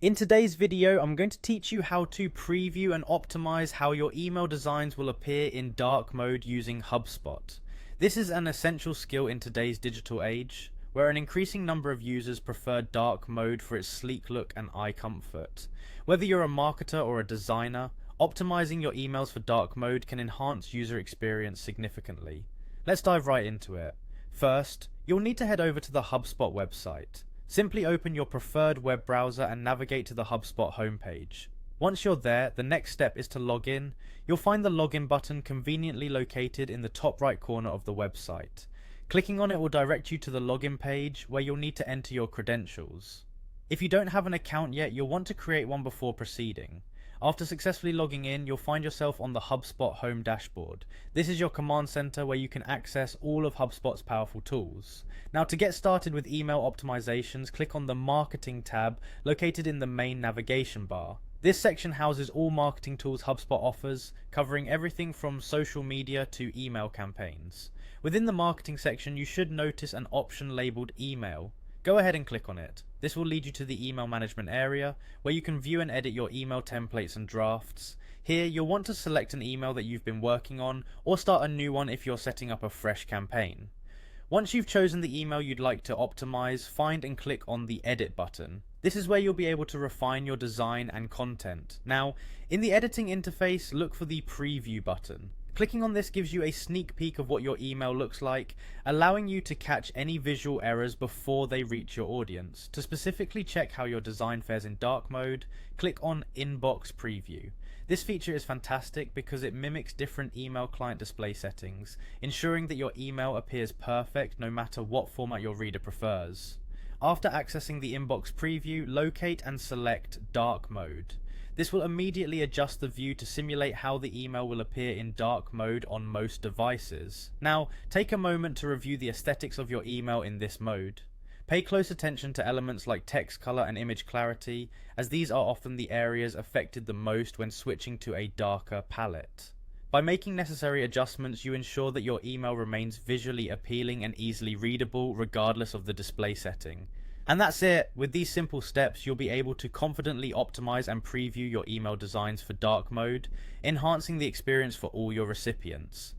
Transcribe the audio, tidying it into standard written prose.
In today's video, I'm going to teach you how to preview and optimize how your email designs will appear in dark mode using HubSpot. This is an essential skill in today's digital age, where an increasing number of users prefer dark mode for its sleek look and eye comfort. Whether you're a marketer or a designer, optimizing your emails for dark mode can enhance user experience significantly. Let's dive right into it. First, you'll need to head over to the HubSpot website. Simply open your preferred web browser and navigate to the HubSpot homepage. Once you're there, the next step is to log in. You'll find the login button conveniently located in the top right corner of the website. Clicking on it will direct you to the login page where you'll need to enter your credentials. If you don't have an account yet, you'll want to create one before proceeding. After successfully logging in, you'll find yourself on the HubSpot home dashboard. This is your command center where you can access all of HubSpot's powerful tools. Now, to get started with email optimizations, click on the Marketing tab located in the main navigation bar. This section houses all marketing tools HubSpot offers, covering everything from social media to email campaigns. Within the marketing section, you should notice an option labeled Email. Go ahead and click on it. This will lead you to the email management area, where you can view and edit your email templates and drafts. Here, you'll want to select an email that you've been working on, or start a new one if you're setting up a fresh campaign. Once you've chosen the email you'd like to optimize, find and click on the Edit button. This is where you'll be able to refine your design and content. Now, in the editing interface, look for the Preview button. Clicking on this gives you a sneak peek of what your email looks like, allowing you to catch any visual errors before they reach your audience. To specifically check how your design fares in dark mode, click on Inbox Preview. This feature is fantastic because it mimics different email client display settings, ensuring that your email appears perfect no matter what format your reader prefers. After accessing the Inbox Preview, locate and select Dark Mode. This will immediately adjust the view to simulate how the email will appear in dark mode on most devices. Now, take a moment to review the aesthetics of your email in this mode. Pay close attention to elements like text color and image clarity, as these are often the areas affected the most when switching to a darker palette. By making necessary adjustments, you ensure that your email remains visually appealing and easily readable regardless of the display setting. And that's it. With these simple steps, you'll be able to confidently optimize and preview your email designs for dark mode, enhancing the experience for all your recipients.